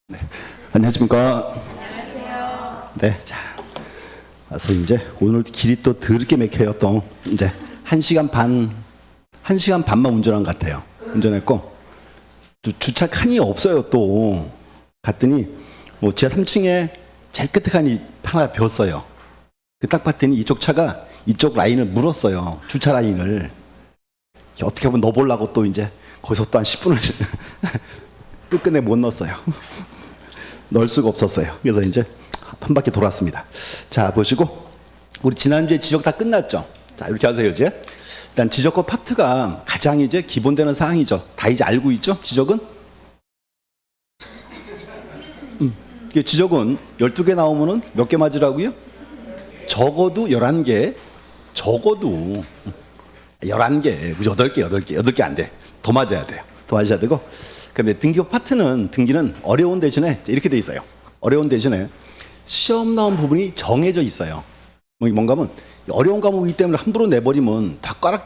네. 안녕하십니까. 안녕하세요. 네. 자, 그래서 이제 오늘 길이 또 더럽게 막혀요. 또 이제 1시간 반만 운전한 것 같아요. 운전했고 주차 칸이 없어요. 또 갔더니 뭐 지하 3층에 제일 끝에 칸이 하나 비었어요. 딱 봤더니 이쪽 차가 이쪽 라인을 물었어요. 주차 라인을. 어떻게 보면 넣어보려고 또 이제 거기서 또 한 10분을 끝끝내 못 넣었어요. 넣을 수가 없었어요. 그래서 이제 한 바퀴 돌았습니다. 자, 보시고 우리 지난주에 지적 다 끝났죠. 자, 이렇게 하세요. 이제 일단 지적과 파트가 가장 이제 기본되는 사항이죠. 다 이제 알고 있죠. 지적은 지적은 12개 나오면은 몇 개 맞으라고요? 적어도 11개. 적어도 11개. 8개 안 돼. 더 맞아야 돼요. 더 맞아야 되고. 그다음에 등기부 파트는 등기는 어려운 대신에 이렇게 돼 있어요. 어려운 대신에 시험 나온 부분이 정해져 있어요. 뭔가 하면 어려운 과목이기 때문에 함부로 내버리면 다 꽈락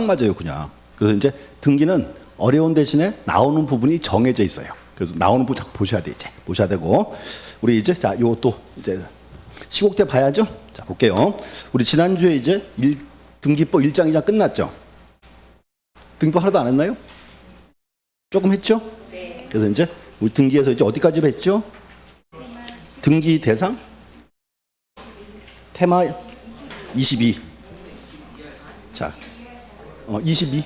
맞아요, 그냥. 그래서 이제 등기는 어려운 대신에 나오는 부분이 정해져 있어요. 그래서 나오는 부분 자꾸 보셔야 돼, 이제. 보셔야 되고. 우리 이제, 자, 요것도 이제 시곡대 봐야죠? 자, 볼게요. 우리 지난주에 이제 등기법 1장, 2장 끝났죠? 등기법 하나도 안 했나요? 조금 했죠? 네. 그래서 이제 우리 등기에서 이제 어디까지 했죠? 등기 대상? 테마 22. 자, 22.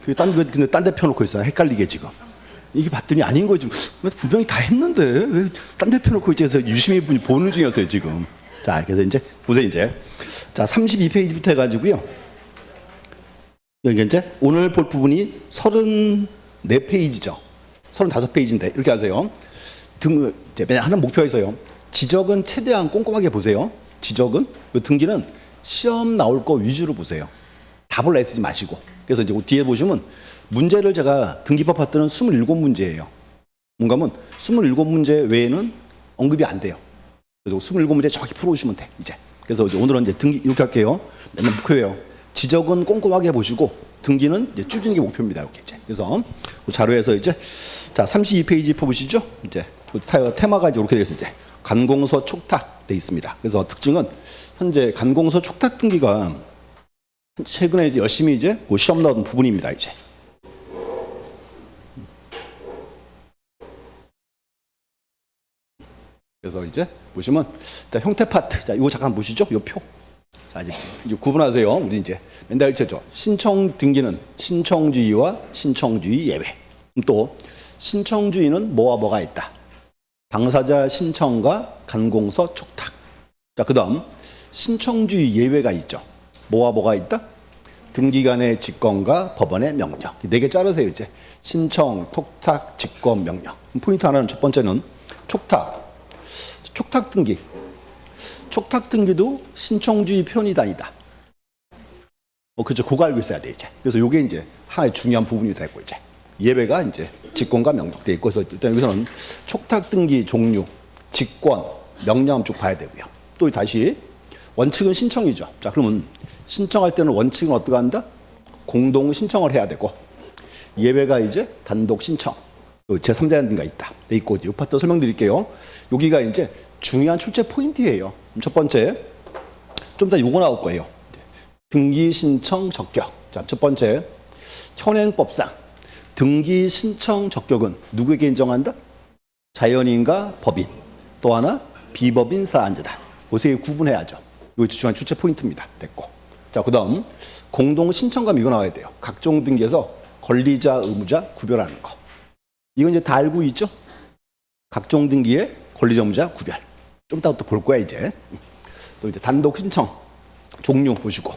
근데 딴 데 펴놓고 있어요. 헷갈리게 지금. 이게 봤더니 아닌 거지. 분명히 다 했는데 왜 딴 데 펴놓고 있지? 그래서 유심히 보는 중이었어요 지금. 자, 그래서 이제 보세요 이제. 자, 32페이지부터 해가지고요. 여기 이제 오늘 볼 부분이 34페이지죠. 35페이지인데 이렇게 하세요. 이제 맨날 하는 목표가 있어요. 지적은 최대한 꼼꼼하게 보세요. 지적은 등기는 시험 나올 거 위주로 보세요. 답을 애쓰지 마시고. 그래서 이제 뒤에 보시면 문제를 제가 등기법 파트는 27문제예요. 뭔가 하면 27문제 외에는 언급이 안 돼요. 그래서 27문제 정확히 풀어오시면 돼. 이제. 그래서 이제 오늘은 이제 등기 이렇게 할게요. 맨날 목표예요. 지적은 꼼꼼하게 보시고 등기는 이제 줄이는 게 목표입니다. 이렇게 이제. 그래서 그 자료에서 이제 자 32페이지 보시죠. 이제 테마가 이제 이렇게 되어 이제 간공서 촉탁 돼 있습니다. 그래서 특징은 현재 간공서 촉탁 등기가 최근에 이제 열심히 이제 그 시험 나온 부분입니다. 이제. 그래서 이제 보시면 일단 형태 파트. 자, 이거 잠깐 보시죠. 이 표. 자, 이제 구분하세요. 우리 이제 맨날 읽죠. 신청 등기는 신청주의와 신청주의 예외. 또 신청주의는 뭐와 뭐가 있다. 당사자 신청과 간공서 촉탁. 자, 그다음 신청주의 예외가 있죠. 뭐와 뭐가 있다? 등기관의 직권과 법원의 명령. 4개 자르세요, 이제. 신청, 촉탁, 직권, 명령. 포인트 하나는 첫 번째는 촉탁. 촉탁 등기. 촉탁 등기도 신청주의 편의도 아니다. 그죠. 그거 알고 있어야 돼, 이제. 그래서 요게 이제 하나의 중요한 부분이 됐고, 이제. 예외가 이제 직권과 명령 돼 있고, 그래서 일단 여기서는 촉탁 등기 종류, 직권, 명령 쭉 봐야 되고요. 또 다시 원칙은 신청이죠. 자, 그러면 신청할 때는 원칙은 어떻게 한다? 공동 신청을 해야 되고, 예외가 이제 단독 신청. 제3자 등기가 있다. 돼 있고, 이 파트 설명드릴게요. 여기가 이제 중요한 출제 포인트예요. 첫 번째, 좀 이따 요거 나올 거예요. 등기 신청 적격. 자, 첫 번째, 현행법상 등기 신청 적격은 누구에게 인정한다? 자연인과 법인. 또 하나 비법인 사안자다. 요새 구분해야죠. 이거 중요한 출제 포인트입니다. 됐고. 자, 그다음 공동 신청감 이거 나와야 돼요. 각종 등기에서 권리자, 의무자 구별하는 거. 이건 이제 다 알고 있죠? 각종 등기의 권리자, 의무자 구별. 좀 이따 또 볼 거야, 이제. 또 이제 단독 신청 종류 보시고.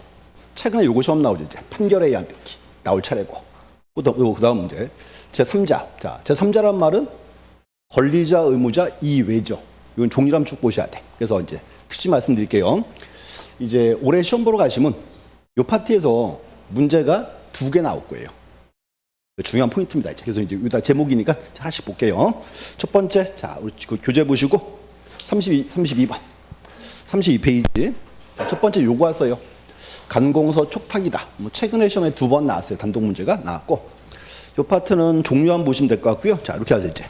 최근에 요거 시험 나오죠, 이제. 판결에 의한 등기 나올 차례고. 그다음 문제. 제3자. 자, 제3자란 말은 권리자, 의무자 이외죠. 이건 종류랑 쭉 보셔야 돼. 그래서 이제 특히 말씀드릴게요. 이제 올해 시험 보러 가시면 요 파트에서 문제가 2개 나올 거예요. 중요한 포인트입니다. 이제. 그래서 이제 여기다 제목이니까 하나씩 볼게요. 첫 번째, 자, 우리 그 교재 보시고 32번. 32페이지. 자, 첫 번째 요거 왔어요. 간공서 촉탁이다. 뭐 최근에 시험에 2번 나왔어요. 단독 문제가 나왔고. 요 파트는 종류 한번 보시면 될 것 같고요. 자, 이렇게 하세요, 이제.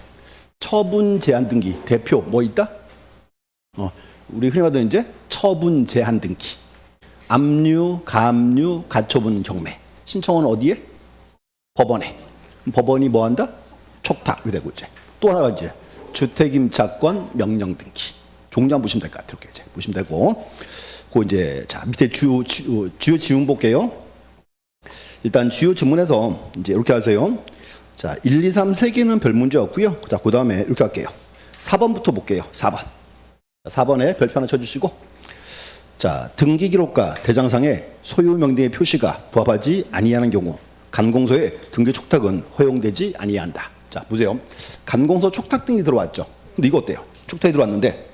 처분 제한 등기 대표 뭐 있다? 우리 흔히 말하는 이제 처분 제한 등기. 압류, 가압류, 가처분 경매. 신청은 어디에? 법원에. 법원이 뭐 한다? 촉탁. 이렇게 되고 이제 또 하나가 이제 주택임차권 명령 등기. 종량 보시면 될 것 같아요. 이렇게 이제 보시면 되고. 그 이제 자 밑에 주요 지문 볼게요. 일단 주요 지문에서 이제 이렇게 하세요. 자, 1, 2, 3 세 개는 별 문제 없고요. 자, 그다음에 이렇게 할게요. 4번부터 볼게요. 4번. 4번에 별표 하나 쳐주시고. 자, 등기 기록과 대장상에 소유 명등의 표시가 부합하지 아니하는 경우 간공서의 등기 촉탁은 허용되지 아니한다. 자, 보세요. 간공서 촉탁 등기 들어왔죠. 근데 이거 어때요? 촉탁이 들어왔는데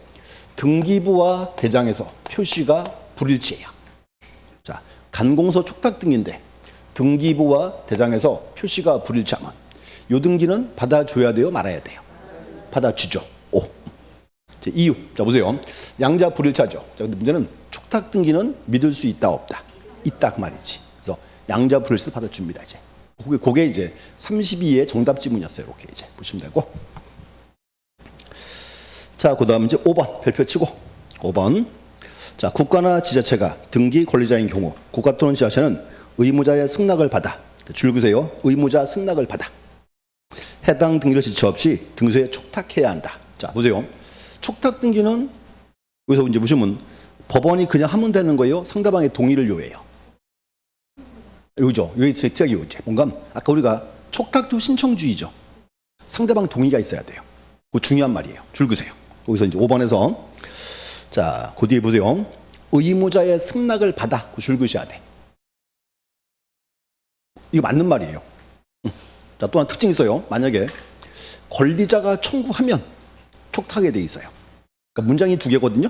등기부와 대장에서 표시가 불일치해요. 자, 간공서 촉탁 등기인데 등기부와 대장에서 표시가 불일치하면 요 등기는 받아줘야 돼요, 말아야 돼요? 받아주죠. 오. 자, 이유. 자, 보세요. 양자 불일치하죠. 자, 근데 문제는 촉탁 등기는 믿을 수 있다, 없다? 있다, 그 말이지. 그래서 양자 불일치도 받아줍니다, 이제. 그게 이제 32의 정답 지문이었어요. 이렇게 이제 보시면 되고. 자, 그 다음 이제 5번 별표 치고. 5번. 자, 국가나 지자체가 등기 권리자인 경우 국가 또는 지자체는 의무자의 승낙을 받아. 줄 그세요. 의무자 승낙을 받아. 해당 등기를 지체 없이 등기소에 촉탁해야 한다. 자, 보세요. 촉탁 등기는 여기서 이제 보시면 법원이 그냥 하면 되는 거예요. 상대방의 동의를 요해요. 요죠. 여기 특이하게 요지. 뭔가 아까 우리가 촉탁도 신청주의죠. 상대방 동의가 있어야 돼요. 그 중요한 말이에요. 줄 그세요. 여기서 이제 5번에서 자, 그 뒤에 보세요. 의무자의 승낙을 받아. 그 줄 그셔야 돼. 이거 맞는 말이에요. 자, 또한 특징이 있어요. 만약에 권리자가 청구하면 촉탁하게 돼 있어요. 그러니까 문장이 두 개거든요.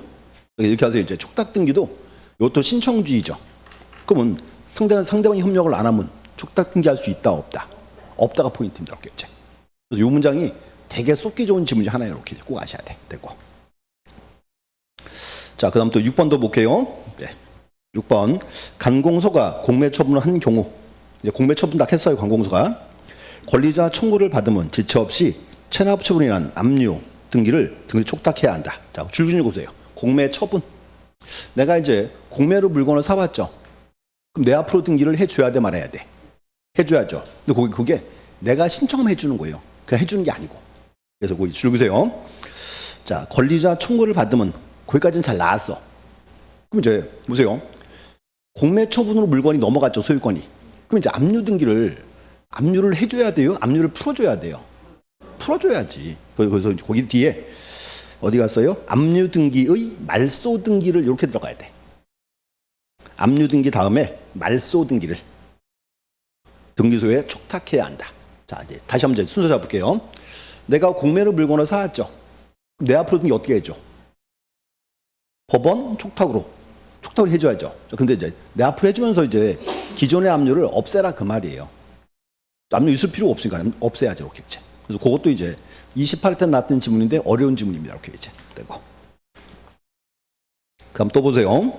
이렇게 하세요. 이제 촉탁 등기도 이것도 신청주의죠. 그러면 상대방이 협력을 안 하면 촉탁 등기할 수 있다, 없다? 없다가 포인트입니다. 이렇게 이제. 그래서 이 문장이 되게 쏟기 좋은 지문 중 하나예요. 이렇게 꼭 아셔야 돼. 되고. 자, 그다음 또 6번도 볼게요. 네. 6번 간공서가 공매 처분을 한 경우 이제 공매 처분 딱 했어요. 관공서가 권리자 청구를 받으면 지체 없이 체납 처분이란 압류 등기 촉탁해야 한다. 자, 줄기준 보세요. 공매 처분. 내가 이제 공매로 물건을 사왔죠. 그럼 내 앞으로 등기를 해줘야 돼, 말아야 돼? 해줘야죠. 근데 그게 내가 신청하면 해주는 거예요. 그냥 해주는 게 아니고. 그래서 거기 줄기세요. 자, 권리자 청구를 받으면 거기까지는 잘 나왔어. 그럼 이제 보세요. 공매 처분으로 물건이 넘어갔죠, 소유권이. 그럼 이제 압류를 해줘야 돼요? 압류를 풀어줘야 돼요? 풀어줘야지. 그래서 거기 뒤에 어디 갔어요? 압류 등기의 말소 등기를 이렇게 들어가야 돼. 압류 등기 다음에 말소 등기를 등기소에 촉탁해야 한다. 자, 이제 다시 한번 순서 잡을게요. 내가 공매로 물건을 사왔죠. 내 앞으로 등기 어떻게 해줘? 법원 촉탁을 해줘야죠. 근데 이제 내 앞으로 해주면서 이제 기존의 압류를 없애라 그 말이에요. 압류 있을 필요가 없으니까 없애야죠. 이렇게 이제. 그래서 그것도 이제 28회 나왔던 지문인데 어려운 지문입니다. 이렇게 이제 되고. 그럼 또 보세요.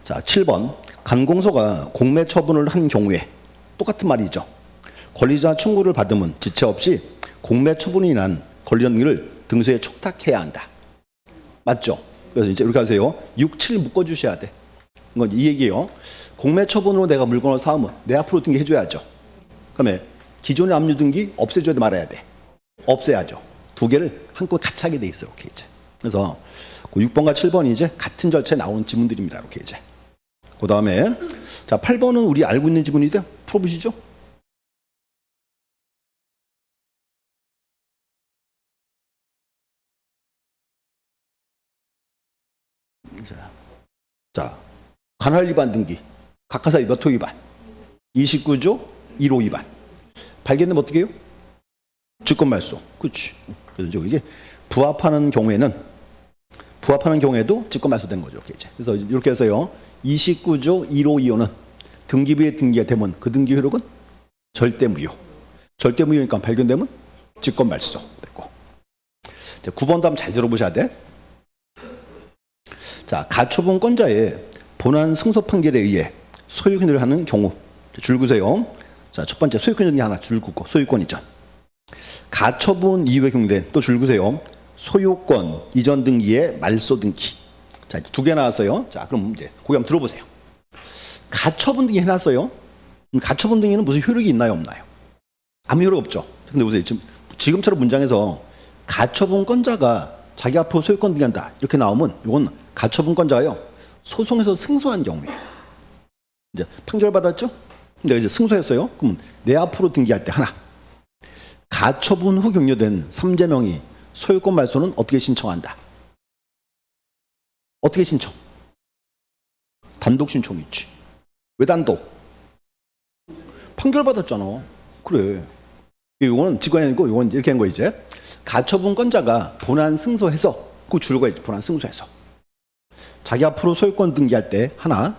자, 7번 간공서가 공매 처분을 한 경우에 똑같은 말이죠. 권리자 청구를 받으면 지체 없이 공매 처분이 난 권리자 등기를 등소에 촉탁해야 한다. 맞죠? 그래서 이제 이렇게 하세요. 6, 7 묶어주셔야 돼. 이건 이 얘기예요. 공매 처분으로 내가 물건을 사오면 내 앞으로 등기 해줘야죠. 그다음에 기존의 압류 등기 없애줘야 돼, 말아야 돼? 없애야죠. 두 개를 한꺼번에 같이 하게 돼 있어요. 이렇게 이제. 그래서 그 6번과 7번이 이제 같은 절차에 나오는 지문들입니다. 이렇게 이제. 그 다음에 자, 8번은 우리 알고 있는 지문인데 풀어보시죠. 자, 관할 위반 등기, 각하사 몇 호 위반? 29조 1호 위반. 발견되면 어떻게 해요? 직권 말소. 그렇지. 그래서 이게 부합하는 경우에도 직권 말소되는 거죠. 이렇게 이제. 그래서 이렇게 해서요. 29조 1호 2호는 등기부에 등기가 되면 그 등기 효력은 절대 무효. 절대 무효니까 발견되면 직권 말소 되고. 9번도 한번 잘 들어보셔야 돼. 자, 가처분권자의 본안 승소 판결에 의해 소유권을 하는 경우 줄 그세요. 자, 첫 번째 소유권 정리 하나 줄 긋고 소유권 이전. 가처분 이후에 경된 또 줄그세요. 소유권 이전 등기의 말소 등기. 자, 두 개 나왔어요. 자, 그럼 이제 거기 한번 들어보세요. 가처분 등기 해놨어요. 가처분 등기는 무슨 효력이 있나요, 없나요? 아무 효력 없죠. 근데 보세요. 지금처럼 문장에서 가처분권자가 자기 앞으로 소유권 등기한다 이렇게 나오면 이건 가처분권자가요 소송에서 승소한 경우예요. 이제 판결 받았죠? 내가 이제 승소했어요. 그럼 내 앞으로 등기할 때 하나. 가처분 후 격려된 삼재명이 소유권 말소는 어떻게 신청한다? 어떻게 신청? 단독 신청 있지. 왜 단독? 판결 받았잖아. 그래. 이거는 직관이 아니고 이건 이렇게 한 거 이제. 가처분권자가 본안 승소해서 그 줄거 있지. 본안 승소해서. 자기 앞으로 소유권 등기할 때 하나.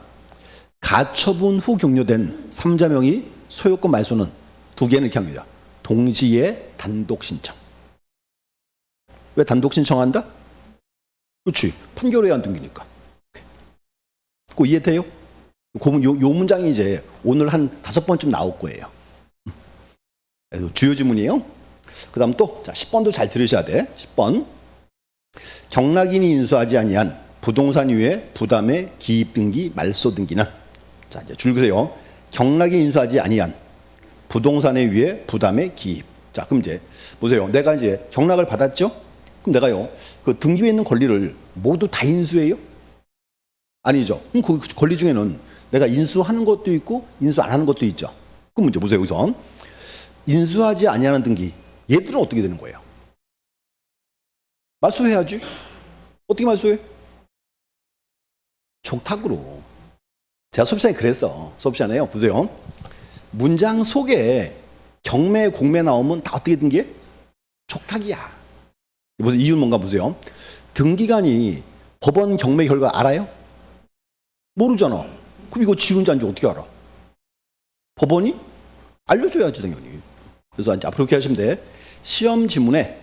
가처분 후 격려된 삼자명의 소유권 말소는 두 개는 이렇게 합니다. 동시에 단독 신청. 왜 단독 신청한다? 그렇지. 판결에 의한 등기니까. 그거 이해돼요? 요 문장이 이제 오늘 한 5번쯤 나올 거예요. 주요 지문이에요. 그 다음 또, 자, 10번도 잘 들으셔야 돼. 10번. 경락인이 인수하지 아니한 부동산 이외 부담의 기입 등기, 말소 등기는. 자, 이제 줄그세요. 경락인이 인수하지 아니한 부동산에 의해 부담의 기입. 자, 그럼 이제 보세요. 내가 이제 경락을 받았죠? 그럼 내가요, 그 등기부에 있는 권리를 모두 다 인수해요? 아니죠. 그럼 그 권리 중에는 내가 인수하는 것도 있고 인수 안 하는 것도 있죠. 그럼 이제 보세요. 우선 인수하지 아니하는 등기. 얘들은 어떻게 되는 거예요? 말소해야지. 어떻게 말소해? 족탁으로. 제가 수업 시간에 그랬어. 수업 시간에요. 보세요. 문장 속에 경매, 공매 나오면 다 어떻게 등기해? 족탁이야. 무슨 이유는 뭔가 보세요. 등기관이 법원 경매 결과 알아요? 모르잖아. 그럼 이거 지운지 아닌지 어떻게 알아? 법원이 알려줘야지 당연히. 그래서 이제 앞으로 이렇게 하시면 돼. 시험 지문에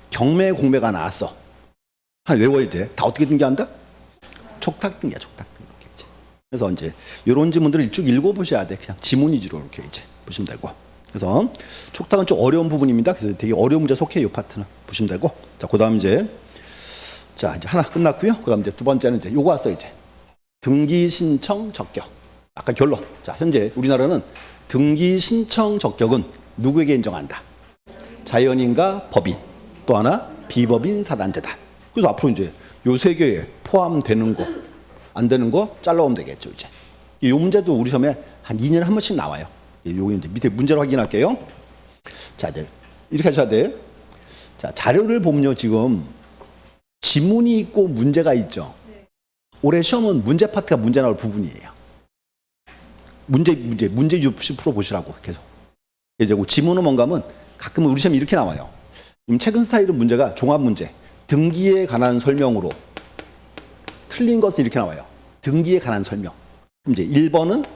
경매, 공매가 나왔어. 하나 외워야 돼. 다 어떻게 등기한다? 촉탁 등기야, 촉탁 등기. 이렇게 이제. 그래서 이제 이런 지문들을 쭉 읽어보셔야 돼. 그냥 지문 위주로 이렇게 이제 보시면 되고. 그래서 촉탁은 좀 어려운 부분입니다. 그래서 되게 어려운 문제 속해 이 파트는 보시면 되고. 자, 그다음 이제 자 이제 하나 끝났고요. 그다음 이제 두 번째는 이제 요거 왔어 이제 등기 신청 적격. 아까 결론. 자, 현재 우리나라는 등기 신청 적격은 누구에게 인정한다? 자연인과 법인, 또 하나 비법인 사단재단. 그래서 앞으로 이제 요 세 개에 포함되는 거, 안 되는 거 잘라오면 되겠죠 이제. 이 문제도 우리 시험에 한 2년에 한 번씩 나와요. 요거 이제 밑에 문제로 확인할게요. 자, 이제 이렇게 하셔야 돼. 자, 자료를 보면요 지금 지문이 있고 문제가 있죠. 올해 시험은 문제 파트가 문제 나올 부분이에요. 문제 풀어보시라고 계속. 이제 지문은 뭔가 하면 가끔은 우리 시험이 이렇게 나와요. 최근 스타일은 문제가 종합 문제. 등기에 관한 설명으로 틀린 것은 이렇게 나와요. 등기에 관한 설명. 그럼 이제 1번은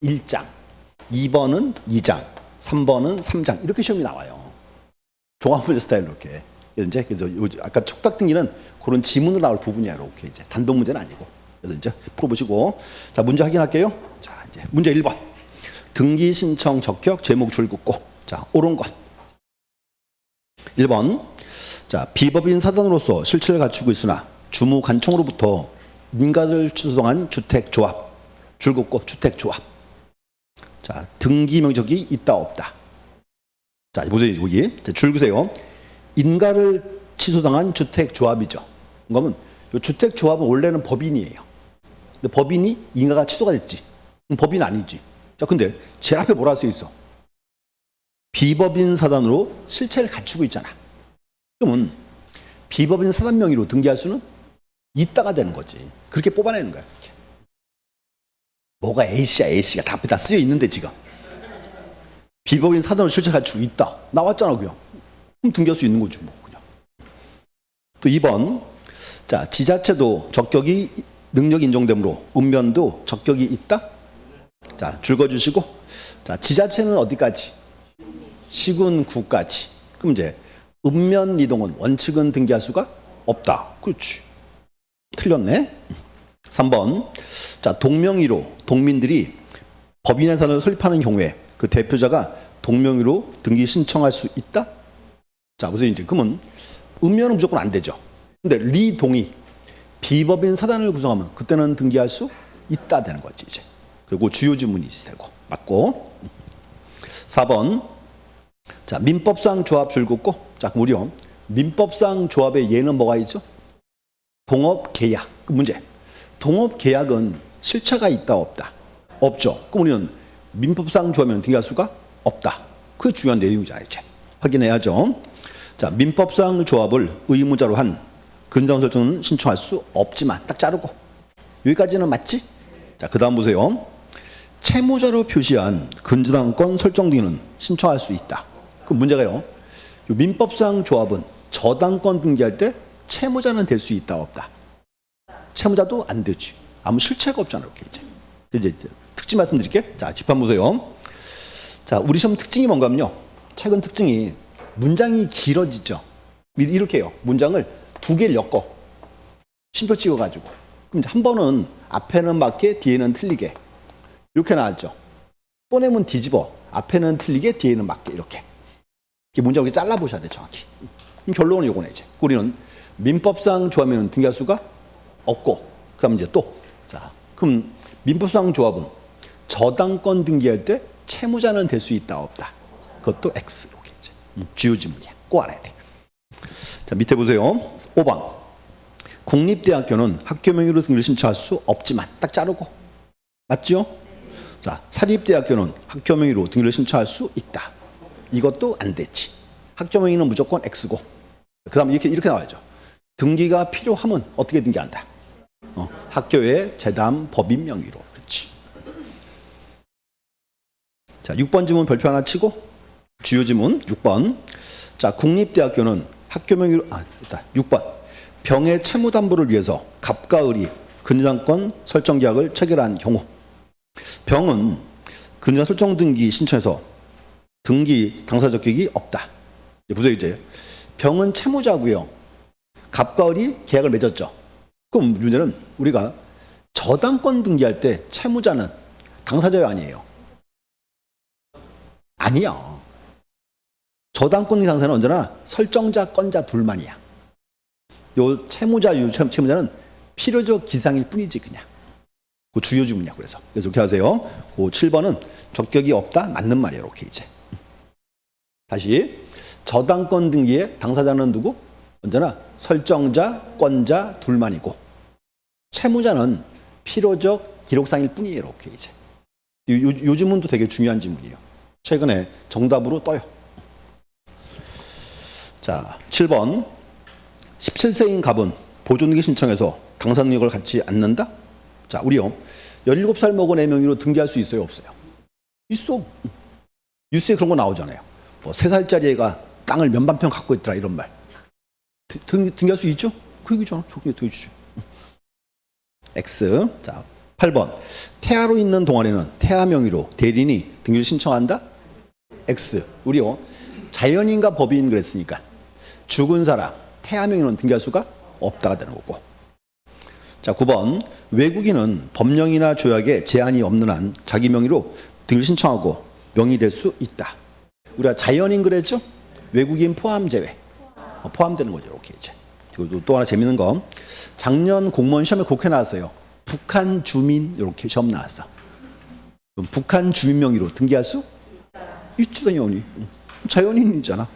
1장, 2번은 2장, 3번은 3장 이렇게 시험이 나와요. 종합 문제 스타일로 이렇게. 그래서 아까 촉탁 등기는 그런 지문으로 나올 부분이야. 이렇게 이제 단독 문제는 아니고. 그래서 이제 풀어보시고. 자, 문제 확인할게요. 자, 이제 문제 1번. 등기 신청 적격 제목 줄긋고. 자, 옳은 것. 1번. 자, 비법인 사단으로서 실체를 갖추고 있으나 주무 관청으로부터 민가를 추동한 주택조합. 줄긋고 주택조합. 자, 등기 명적이 있다 없다. 자, 보세요. 여기. 줄그세요. 인가를 취소당한 주택조합이죠. 그러면 이 주택조합은 원래는 법인이에요. 근데 법인이 인가가 취소가 됐지. 그럼 법인 아니지. 자, 근데 제일 앞에 뭐라 써 있어? 비법인 사단으로 실체를 갖추고 있잖아. 그러면 비법인 사단 명의로 등기할 수는 있다가 되는 거지. 그렇게 뽑아내는 거야. 이렇게. 뭐가 A씨야, A씨가 다 앞에 다 쓰여 있는데 지금. 비법인 사단으로 실체를 갖추고 있다. 나왔잖아, 그냥. 그럼 등기할 수 있는 거지, 뭐, 그냥. 또 2번. 자, 지자체도 적격이 능력 인정되므로 읍면도 적격이 있다? 자, 줄거주시고. 자, 지자체는 어디까지? 시군구까지. 그럼 이제 읍면 이동은 원칙은 등기할 수가 없다. 그렇지. 틀렸네. 3번. 자, 동명의로 동민들이 법인회사를 설립하는 경우에 그 대표자가 동명의로 등기 신청할 수 있다? 자, 보세요. 이제 그러면 읍면은 무조건 안 되죠. 근데 리동이 비법인 사단을 구성하면 그때는 등기할 수 있다 되는 거지 이제. 그리고 주요 지문이 되고 맞고. 4번. 자, 민법상 조합 줄긋고. 자, 그럼 우리 민법상 조합의 예는 뭐가 있죠? 동업 계약. 그 문제. 동업 계약은 실체가 있다 없다? 없죠. 그럼 우리는 민법상 조합면 등기할 수가 없다. 그게 중요한 내용이잖아요. 이제 확인해야죠. 자, 민법상 조합을 의무자로 한 근저당 설정은 신청할 수 없지만 딱 자르고. 여기까지는 맞지? 자, 그 다음 보세요. 채무자로 표시한 근저당권 설정 등기는 신청할 수 있다. 그 문제가요. 요 민법상 조합은 저당권 등기할 때 채무자는 될 수 있다 없다? 채무자도 안 되지. 아무 실체가 없잖아요. 이렇게 이제 특징 말씀드릴게. 자, 집합 보세요. 자, 우리 시험 특징이 뭔가면요. 최근 특징이 문장이 길어지죠. 이렇게 해요. 문장을 두 개를 엮어. 심표 찍어가지고. 그럼 이제 한 번은 앞에는 맞게 뒤에는 틀리게. 이렇게 나왔죠. 또 내면 뒤집어. 앞에는 틀리게 뒤에는 맞게 이렇게. 이렇게 문장을 이렇게 잘라보셔야 돼 정확히. 그럼 결론은 요거네 이제. 우리는 민법상 조합에는 등기할 수가 없고. 그다음 이제 또. 자, 그럼 민법상 조합은 저당권 등기할 때 채무자는 될 수 있다 없다? 그것도 X. 이렇게 이제. 주요 지문이야. 꼭 알아야 돼. 자, 밑에 보세요. 5번. 국립대학교는 학교 명의로 등기를 신청할 수 없지만 딱 자르고. 맞죠? 자, 사립대학교는 학교 명의로 등기를 신청할 수 있다. 이것도 안 되지. 학교 명의는 무조건 X고. 그 다음에 이렇게 나와야죠. 등기가 필요하면 어떻게 등기한다? 학교의 재단 법인 명의로. 그렇지. 자, 6번 지문 별표 하나 치고 주요 지문 6번. 자, 국립대학교는 학교 명의로 일단 6번. 병의 채무 담보를 위해서 갑과 을이 근저당권 설정 계약을 체결한 경우 병은 근저당 설정 등기 신청해서 등기 당사 적격이 없다. 보세요 이제. 병은 채무자고요. 갑과 을이 계약을 맺었죠. 그럼 문제는 우리가 저당권 등기할 때 채무자는 당사자요 아니에요? 아니야. 저당권 등기 당사자는 언제나 설정자, 건자 둘만이야. 요 채무자, 채무자는 필요적 기상일 뿐이지 그냥. 그 주요 주문이야. 그래서 이렇게 하세요. 그 7번은 적격이 없다 맞는 말이에요. 이렇게 이제. 다시 저당권 등기의 당사자는 누구? 언제나 설정자, 건자 둘만이고 채무자는 필요적 기록상일 뿐이에요. 이렇게 이제. 요 지문도 되게 중요한 지문이에요. 최근에 정답으로 떠요. 자, 7번. 17세인 갑은 보존등기 신청해서 당사 능력을 갖지 않는다? 자, 우리요. 17살 먹은 애 명의로 등기할 수 있어요? 없어요? 있어. 뉴스에 그런 거 나오잖아요. 뭐 3살짜리 애가 땅을 몇만 평 갖고 있더라 이런 말. 등기할 수 있죠? 그 얘기잖아. 등기해주죠. X. 자, 8번. 태아로 있는 동안에는 태아 명의로 대리인이 등기를 신청한다? X. 우리요. 자연인과 법인 그랬으니까 죽은 사람 태아 명의로는 등기할 수가 없다가 되는 거고. 자, 9번. 외국인은 법령이나 조약에 제한이 없는 한 자기 명의로 등기를 신청하고 명의될 수 있다. 우리가 자연인 그랬죠? 외국인 포함 제외. 포함되는 거죠. 이렇게 이제. 그리고 또 하나 재밌는 거. 작년 공무원 시험에 그렇게 나왔어요. 북한 주민 이렇게 시험 나왔어. 그럼 북한 주민 명의로 등기할 수 있죠, 당연히. 자연인이잖아.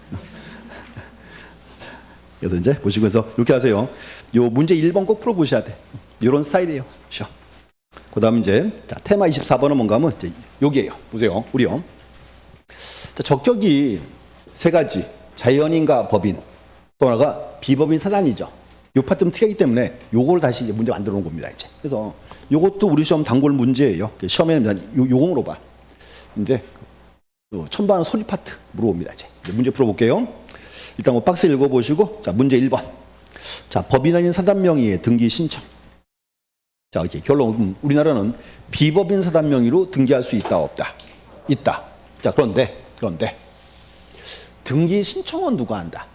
그래서 이제 보시면서 이렇게 하세요. 요 문제 1번 꼭 풀어보셔야 돼. 이런 스타일이에요. 시험. 그 다음 이제 자, 테마 24번은 뭔가 하면 이제 여기에요. 보세요. 우리요. 자, 적격이 세 가지. 자연인과 법인. 또 하나가 비법인 사단이죠. 요 파트 좀 특이하기 때문에 요걸 다시 이제 문제 만들어 놓은 겁니다. 이제. 그래서 요것도 우리 시험 단골 문제예요. 시험에는 요거 물어봐. 이제 천반 소리 파트 물어봅니다. 이제 문제 풀어볼게요. 일단 뭐 박스 읽어보시고, 자, 문제 1번. 자, 법인 아닌 사단 명의의 등기 신청. 자, 이렇게 결론. 우리나라는 비법인 사단 명의로 등기할 수 있다, 없다? 있다. 자, 그런데 등기 신청은 누가 한다?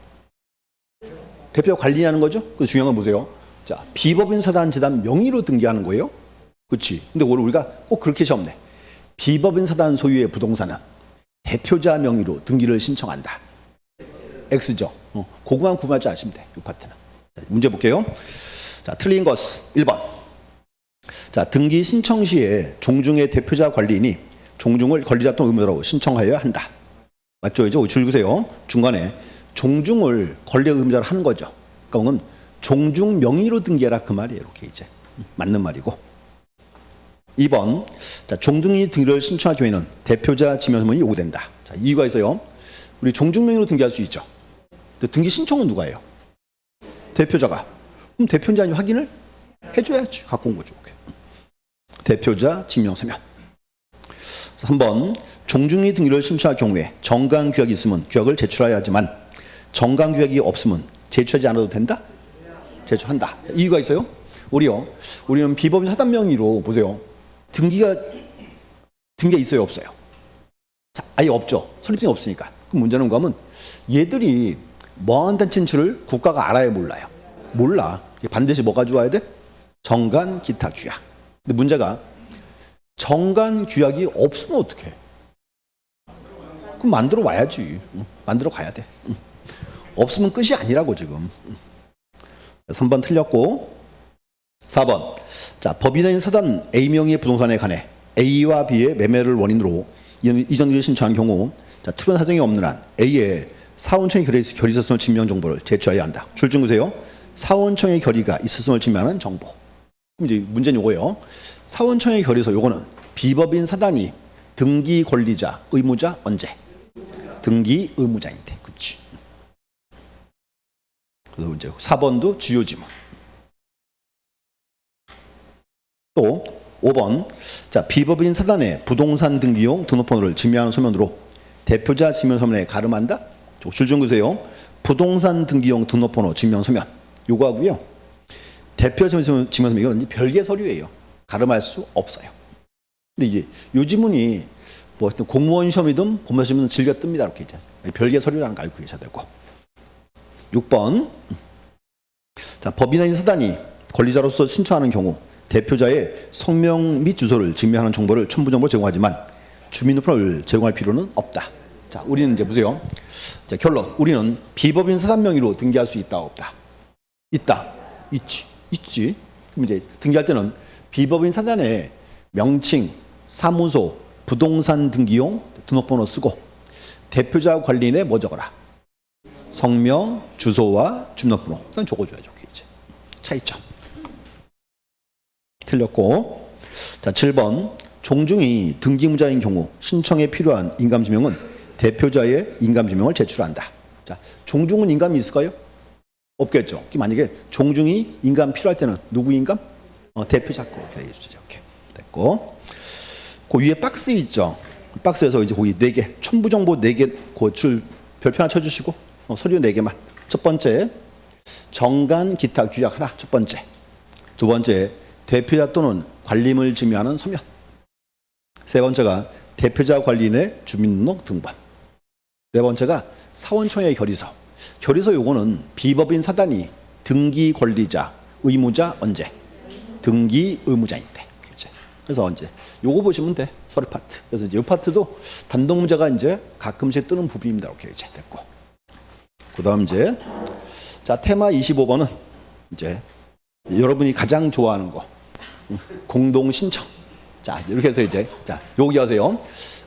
대표 관리하는 거죠? 그 중요한 건 보세요. 자, 비법인 사단 재단 명의로 등기하는 거예요. 그렇지. 근데 오늘 우리가 꼭 그렇게 시험 내. 비법인 사단 소유의 부동산은 대표자 명의로 등기를 신청한다. X죠. 그거만 구분하지 않으시면 돼. 이 파트는. 자, 문제 볼게요. 자, 틀린 것은 1번. 자, 등기 신청 시에 종중의 대표자 관리인이 종중을 권리자 또는 의무자로 신청하여야 한다. 맞죠? 이제 줄 그세요. 중간에 종중을 권리자 의무자로 하는 거죠. 그러니까 종중 명의로 등기해라 그 말이에요. 이렇게 이제 맞는 말이고. 2번. 자, 종등기 등기를 신청할 경우에는 대표자 지명서문이 요구된다. 자, 이유가 있어요. 우리 종중 명의로 등기할 수 있죠. 등기 신청은 누가 해요? 대표자가. 그럼 대표인지 아닌지 확인을 해줘야지. 갖고 온 거죠. 오케이. 대표자 지명서면. 3번. 종중이 등기를 신청할 경우에 정강규약이 있으면 규약을 제출해야 하지만 정강규약이 없으면 제출하지 않아도 된다? 제출한다. 이유가 있어요. 우리는 비법인 사단 명의로 보세요. 등기가 있어요, 없어요? 자, 아예 없죠. 설립증이 없으니까. 그럼 문제는 뭐냐면 얘들이 뭐한 단체인지를 국가가 알아야 몰라요. 몰라. 반드시 뭐 가져와야 돼? 정관 기타 규약. 근데 문제가 정관 규약이 없으면 어떡해? 그럼 만들어 와야지. 만들어 가야 돼. 없으면 끝이 아니라고 지금. 3번 틀렸고. 4번. 자, 법인인 사단 A명의의 부동산에 관해 A와 B의 매매를 원인으로 이전을 신청한 경우 자, 특별한 사정이 없는 한 A의 사원청의 결의 있었음을 증명 정보를 제출해야 한다. 줄 좀 보세요. 사원청의 결의가 있었음을 증명하는 정보. 그럼 이제 문제는 요거예요. 사원청의 결의서 요거는 비법인 사단이 등기 권리자, 의무자 언제? 등기 의무자인데. 그렇지. 그래서 문제 4번도 주요 지문. 또 5번. 자, 비법인 사단의 부동산 등기용 등록번호를 증명하는 서면으로 대표자 지명서면에 가름한다. 줄 좀 그세요. 부동산 등기용 등록번호 증명서면 요거 하고요. 대표자 지명서면 이건 별개 서류예요. 가름할 수 없어요. 근데 이제 요 지문이 뭐 공무원 시험이든 법무사 시험이든 즐겨 뜹니다. 이렇게 이제 별개 서류라는 걸 알고 계셔야 되고. 6번. 자, 법인인 사단이 권리자로서 신청하는 경우 대표자의 성명 및 주소를 증명하는 정보를 첨부 정보를 제공하지만 주민등록번호를 제공할 필요는 없다. 자, 우리는 이제 보세요. 자, 결론. 우리는 비법인 사단 명의로 등기할 수 있다, 없다? 있다. 있지. 그럼 이제 등기할 때는 비법인 사단의 명칭, 사무소, 부동산 등기용 등록번호 쓰고 대표자 관리인에 뭐 적어라? 성명, 주소와 주민등록번호. 일단 적어줘야죠. 이제 차이점. 틀렸고. 자, 7번. 종중이 등기무자인 경우 신청에 필요한 인감증명은 대표자의 인감증명을 제출한다. 자, 종중은 인감이 있을까요? 없겠죠. 만약에 종중이 인감 필요할 때는 누구 인감? 대표자 거 해주죠. 이렇게 됐고. 그 위에 박스 있죠. 박스에서 이제 거기 4개, 첨부 정보 4개 고출 별표 하나 쳐주시고 서류 4개만. 첫 번째, 정관 기타 규약 하나. 첫 번째. 두 번째, 대표자 또는 관리인을 증명하는 서면. 세 번째가 대표자 관리인의 주민등록 등본. 네 번째가 사원청의 결의서. 결의서 요거는 비법인 사단이 등기 권리자, 의무자 언제? 등기 의무자인데. 그래서 언제? 요거 보시면 돼. 서류 파트. 그래서 이제 이 파트도 단독 문제가 이제 가끔씩 뜨는 부분입니다. 이렇게 이제 됐고. 그다음 이제 자, 테마 25번은 이제 여러분이 가장 좋아하는 거. 공동 신청. 자, 이렇게 해서 이제 자, 여기 하세요.